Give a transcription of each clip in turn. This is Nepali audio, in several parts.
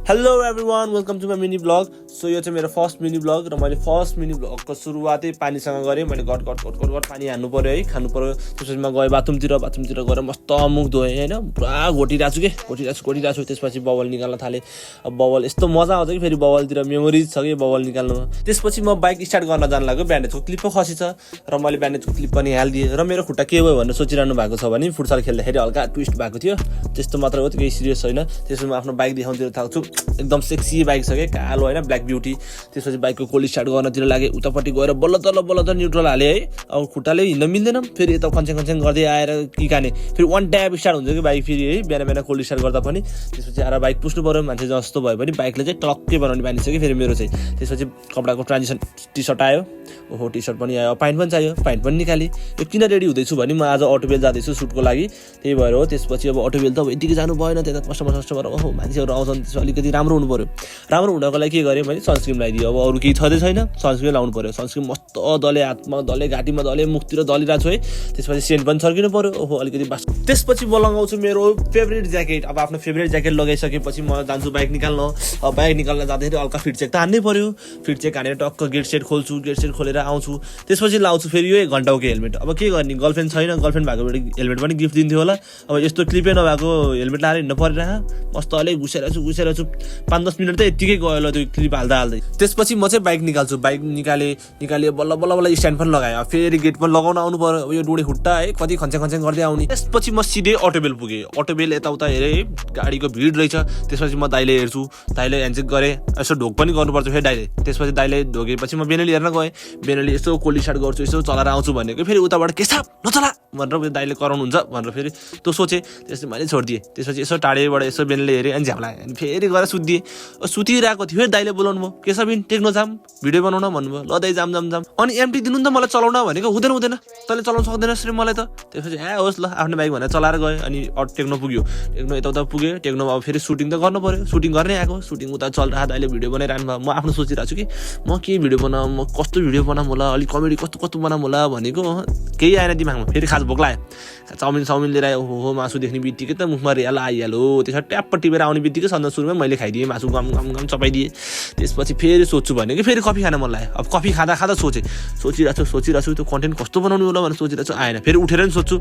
Hello everyone, welcome to my mini blog. So यो चाहिँ मेरो फर्स्ट मिनी ब्लग र मैले फर्स्ट मिनी ब्लगको सुरुवातै पानीसँग गरेँ। मैले घट पानी हान्नु पऱ्यो है, खानु पऱ्यो। त्यसपछि म गएँ बाथरुमतिर गएर मस्त मुख धोएँ होइन, पुरा घोटिरहेको छु। त्यसपछि बबल निकाल्न थालेँ। अब बबल यस्तो मजा आउँछ कि फेरि बबलतिर मेमोरिज छ कि बबल निकाल्नुमा। त्यसपछि म बाइक स्टार्ट गर्न जान लाग्यो। ब्यान्डेजको क्लिप पो खसी छ र मैले ब्यान्डेजको क्लिप पनि हालिदिएँ। र मेरो खुट्टा के भयो भनेर सोचिरहनु भएको छ भने फुटसल खेल्दाखेरि हल्का ट्विस्ट भएको थियो, त्यस्तो मात्र हो, केही सिरियस छैन। त्यसपछि म आफ्नो बाइक देखाउनुतिर थाल्छु। एकदम सेक्सी बाइक छ क्या, कालो होइन, ब्ल्याक ब्युटी। त्यसपछि बाइकको कोली स्टार्ट गर्नतिर लागेँ। उतापट्टि गएर बल्ल तल न्युट्रल हालेँ है। अब खुट्टाले हिँड्न मिल्दैन, फेरि यता कन्चेङ गर्दै आएर किकाने फेरि वान ट्याप स्टार्ट हुन्छ कि बाइक फेरि है, बिहान कोली स्टार्ट गर्दा पनि। त्यसपछि आएर बाइक पुस्नु पऱ्यो। मान्छे जस्तो भयो भने बाइकले चाहिँ टक्कै बनाउने बानी छ कि फेरि मेरो चाहिँ। त्यसपछि कपडाको ट्रान्जिसन टी सर्ट आयो, ओहो टी सर्ट पनि आयो, प्यान्ट पनि चाहियो, प्यान्ट पनि निकालेँ। यो किन रेडी हुँदैछु भने म आज अटोबेल जाँदैछु सुटको लागि, त्यही भएर हो। त्यसपछि अब अटोबेल त यतिकै जानु भएन, त्यता कस्टमर ओहो मान्छेहरू आउँछन्, त्यसो अलिकति राम्रो हुनु पऱ्यो। राम्रो हुनको लागि के गरेँ मैले, सनस्क्रिन लगाइदिएँ। अब अरू केही छँदै छैन, सनस्क्रिन लाउनु पऱ्यो। सनस्क्रिन मस्त दले, हातमा दले, घाँटीमा दले, मुखतिर दलिरहेको छु है। त्यसपछि सेन्ट पनि छर्किनु पऱ्यो, ओहो अलिकति बास। त्यसपछि म लगाउँछु मेरो फेभरेट ज्याकेट। अब आफ्नो फेभरेट ज्याकेट लगाइसकेपछि म जान्छु बाइक निकाल्न। अब बाइक निकाल्न जाँदाखेरि हल्का फिट चेक त हान्नै पऱ्यो। फिट चेक हानेर टक्क गेट सेट खोल्छु, गेट सेट खोलेर आउँछु। त्यसपछि लाउँछु फेरि यो 1 घन्टाको हेलमेट। अब के गर्ने, गर्लफ्रेन्ड छैन, गर्लफ्रेन्ड भएको हेलमेट पनि गिफ्ट दिन्थ्यो होला। अब यस्तो क्लिपै नभएको हेलमेट लाएर हिँड्नु परिरह, मस्तले घुसेर छु 5-10 मिनट त यत्तिकै गयो ल त्यो क्लिप हाल्दै। त्यसपछि म चाहिँ बाइक निकाल्छु। बाइक निकाले बल्ल स्ट्यान्ड पनि लगाएँ। फेरि गेट पनि लगाउन आउनु पऱ्यो। यो डुँडे खुट्टा है, कति खन्चेङ गर्दै आउने। त्यसपछि म सिधै अटोबेल पुगेँ। अटोबेल यताउता हेरेँ, गाडीको भिड रहेछ। त्यसपछि म दाइले हेर्छु, दाइले ह्यान्डसेक गरेँ, यसो ढोक पनि गर्नुपर्छ फेरि दाइले। त्यसपछि दाइले ढोकेपछि म बेनेली हेर्न गएँ। बेनेली यसो कोली स्टार्ट गर्छु, यसो चलाएर आउँछु भनेको फेरि उताबाट के छ नचला भनेर दाइले कराउनुहुन्छ भनेर फेरि त्यो सोचेँ। त्यसपछि मैले छोडिदिएँ। त्यसपछि यसो टाढेबाट यसो बेनेली हेरेँ अनि झ्याप्लाएँ, अनि फेरि गएर सुत्दिएँ। सुतिरहेको थियो फेरि दाइले बोलाउनु भयो, के छ बिन टेक्नो जाम भिडियो बनाउन भन्नुभयो। ल दाइ जाम अनि एमटी दिनु नि त मलाई चलाउन भनेको। हुँदैन तैँले चलाउन सक्दैनस् रे मलाई त। त्यसपछि होस् ल आफ्नो बाइक भनेर चलाएर गएँ। अनि टेक्नो पुग्यो, टेक्नो यताउता पुग्यो। टेक्नो अब फेरि सुटिङ त गर्नु पऱ्यो, सुटिङ गर्ने आएको। सुटिङ उता चलिरहेको दाइले भिडियो बनाइरहनु भयो। म आफ्नो सोचिरहेको छु कि म के भिडियो बनाऊँ, म कस्तो भिडियो बनाऊँ होला, अलिक कमेडी कस्तो बनाऊँ होला भनेको। केही आएन दिमागमा। फेरि खास भोक लाग्यो, चाउमिन लिएर आयो। हो मासु देख्ने बित्तिकै त मुखमा रियाल आइहाल्यो। त्यसमा ट्याप्प टिपेर आउने बित्तिकै सन्ना सुरुमै मैले खाइदिएँ मासु, गम चपाइदिएँ। त्यसपछि फेरि सोध्छु भने कि फेरि कफी खान मन लाग्यो। अब कफी खाँदा सोचिरहेको छु त्यो कन्टेन्ट कस्तो बनाउनु होला भनेर सोचिरहेको छु, आएन। फेरि उठेर नि सोध्छु,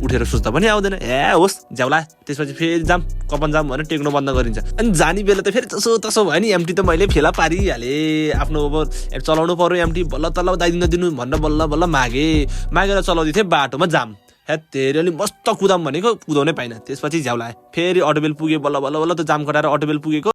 उठेर सोच्दा पनि आउँदैन। होस् झ्याउला। त्यसपछि फेरि कपन जाम भनेर टेक्नो बन्द गरिन्छ। अनि जाने बेला त फेरि तसो भयो नि, एमटी त मैले फेला पारिहालेँ। आफ्नो अब चलाउनु पऱ्यो एमटी, बल्ल तल्ल दिनु भनेर बल्ल मागेर चलाउँदै थिएँ। बाटोमा जाम, हेत्तेरी अलि मस्त कुदाम भनेको कुदाउनै पाइनँ। त्यसपछि झ्याउलाएँ। फेरि अटोबेल पुगेँ, बल्ल त जाम कटाएर अटोबेल पुगेको।